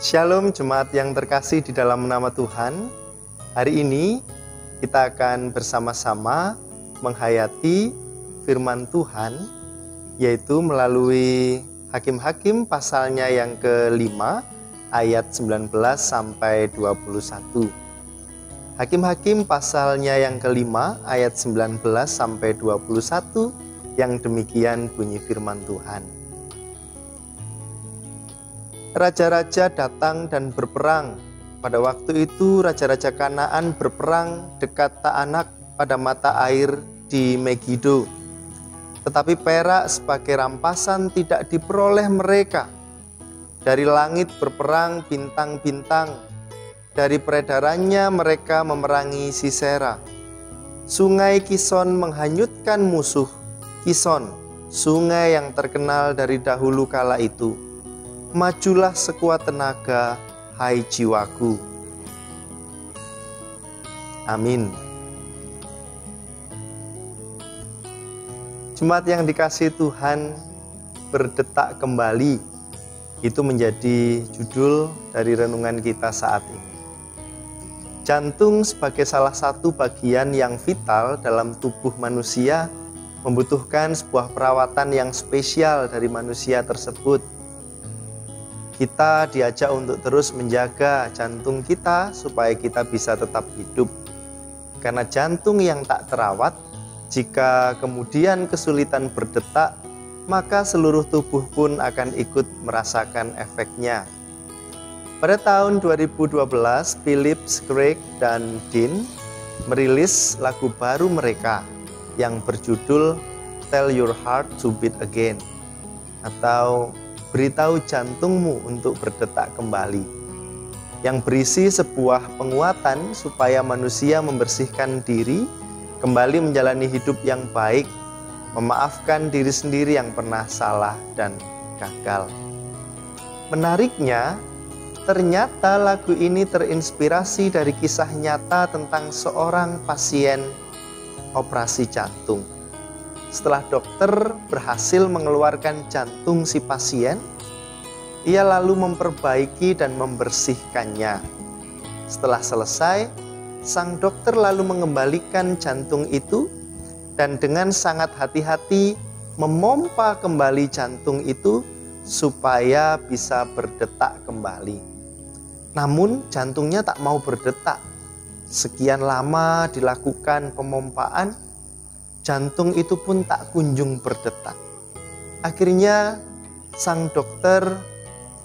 Shalom jemaat yang terkasih di dalam nama Tuhan. Hari ini kita akan bersama-sama menghayati firman Tuhan, yaitu melalui Hakim-Hakim pasalnya yang ke-5 ayat 19 sampai 21. Hakim-Hakim pasalnya yang ke-5 ayat 19 sampai 21 yang demikian bunyi firman Tuhan. Raja-raja datang dan berperang. Pada waktu itu raja-raja Kanaan berperang dekat Taanak pada mata air di Megido. Tetapi perak sebagai rampasan tidak diperoleh mereka. Dari langit berperang bintang-bintang. Dari peredarannya mereka memerangi Sisera. Sungai Kison menghanyutkan musuh. Kison, sungai yang terkenal dari dahulu kala itu. Majulah sekuat tenaga, hai jiwaku. Amin. Jemaat yang dikasihi Tuhan, berdetak kembali. Itu menjadi judul dari renungan kita saat ini. Jantung sebagai salah satu bagian yang vital dalam tubuh manusia membutuhkan sebuah perawatan yang spesial dari manusia tersebut. Kita diajak untuk terus menjaga jantung kita supaya kita bisa tetap hidup. Karena jantung yang tak terawat, jika kemudian kesulitan berdetak, maka seluruh tubuh pun akan ikut merasakan efeknya. Pada tahun 2012, Phillips, Craig, dan Dean merilis lagu baru mereka yang berjudul Tell Your Heart to Beat Again, atau Beritahu jantungmu untuk berdetak kembali, yang berisi sebuah penguatan supaya manusia membersihkan diri, kembali menjalani hidup yang baik, memaafkan diri sendiri yang pernah salah dan gagal. Menariknya, ternyata lagu ini terinspirasi dari kisah nyata tentang seorang pasien operasi jantung. Setelah dokter berhasil mengeluarkan jantung si pasien, ia lalu memperbaiki dan membersihkannya. Setelah selesai, sang dokter lalu mengembalikan jantung itu dan dengan sangat hati-hati memompa kembali jantung itu supaya bisa berdetak kembali. Namun jantungnya tak mau berdetak. Sekian lama dilakukan pemompaan, jantung itu pun tak kunjung berdetak. Akhirnya sang dokter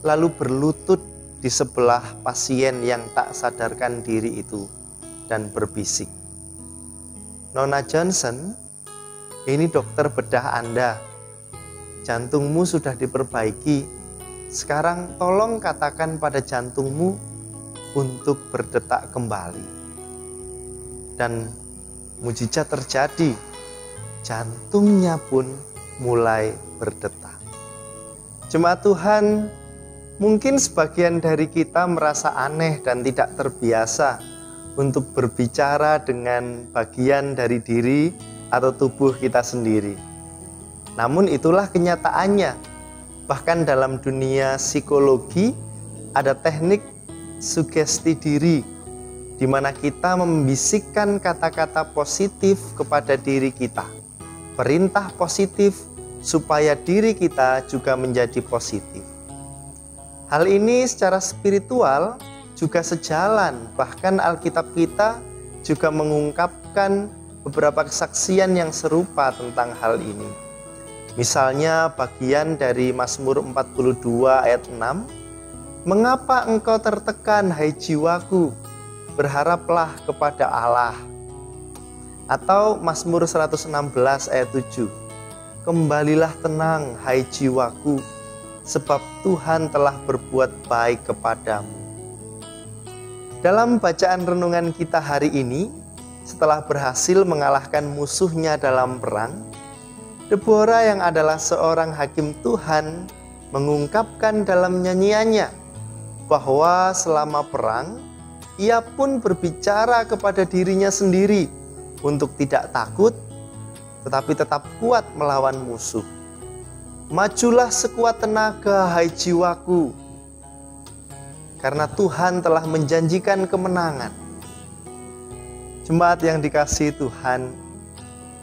lalu berlutut di sebelah pasien yang tak sadarkan diri itu dan berbisik, "Nona Johnson, ini dokter bedah Anda. Jantungmu sudah diperbaiki. Sekarang tolong katakan pada jantungmu untuk berdetak kembali." Dan mujizat terjadi. Jantungnya pun mulai berdetak. Jemaat Tuhan, mungkin sebagian dari kita merasa aneh dan tidak terbiasa untuk berbicara dengan bagian dari diri atau tubuh kita sendiri. Namun itulah kenyataannya. Bahkan dalam dunia psikologi ada teknik sugesti diri, di mana kita membisikkan kata-kata positif kepada diri kita. Perintah positif supaya diri kita juga menjadi positif. Hal ini secara spiritual juga sejalan, bahkan Alkitab kita juga mengungkapkan beberapa kesaksian yang serupa tentang hal ini. Misalnya bagian dari Mazmur 42 ayat 6, "Mengapa engkau tertekan, hai jiwaku? Berharaplah kepada Allah." Atau Mazmur 116 ayat 7, "Kembalilah tenang, hai jiwaku, sebab Tuhan telah berbuat baik kepadamu." Dalam bacaan renungan kita hari ini, setelah berhasil mengalahkan musuhnya dalam perang, Deborah yang adalah seorang hakim Tuhan mengungkapkan dalam nyanyiannya bahwa selama perang, ia pun berbicara kepada dirinya sendiri untuk tidak takut, tetapi tetap kuat melawan musuh. "Majulah sekuat tenaga, hai jiwaku." karena Tuhan telah menjanjikan kemenangan. Jemaat yang dikasihi Tuhan,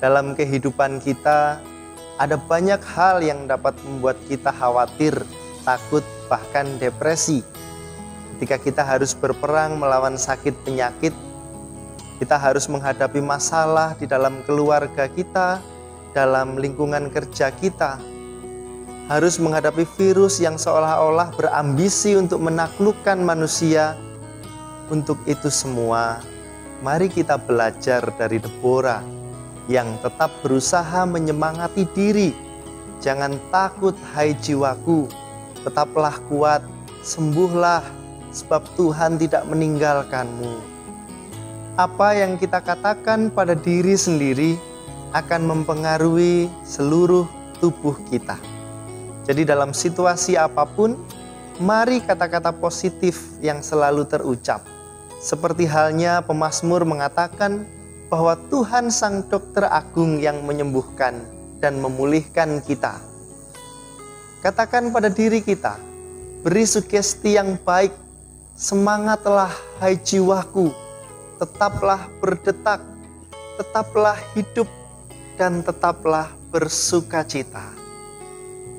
dalam kehidupan kita ada banyak hal yang dapat membuat kita khawatir, takut, bahkan depresi. Ketika kita harus berperang melawan sakit penyakit, kita harus menghadapi masalah di dalam keluarga kita, dalam lingkungan kerja kita, harus menghadapi virus yang seolah-olah berambisi untuk menaklukkan manusia. Untuk itu semua, mari kita belajar dari Deborah yang tetap berusaha menyemangati diri. Jangan takut, hai jiwaku, tetaplah kuat, sembuhlah, sebab Tuhan tidak meninggalkanmu. Apa yang kita katakan pada diri sendiri akan mempengaruhi seluruh tubuh kita. Jadi dalam situasi apapun, mari kata-kata positif yang selalu terucap. Seperti halnya pemazmur mengatakan bahwa Tuhan Sang Dokter Agung yang menyembuhkan dan memulihkan kita. Katakan pada diri kita, beri sugesti yang baik, semangatlah hai jiwaku, tetaplah berdetak, tetaplah hidup, dan tetaplah bersukacita.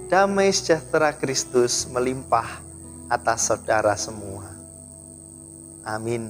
Damai sejahtera Kristus melimpah atas saudara semua. Amin.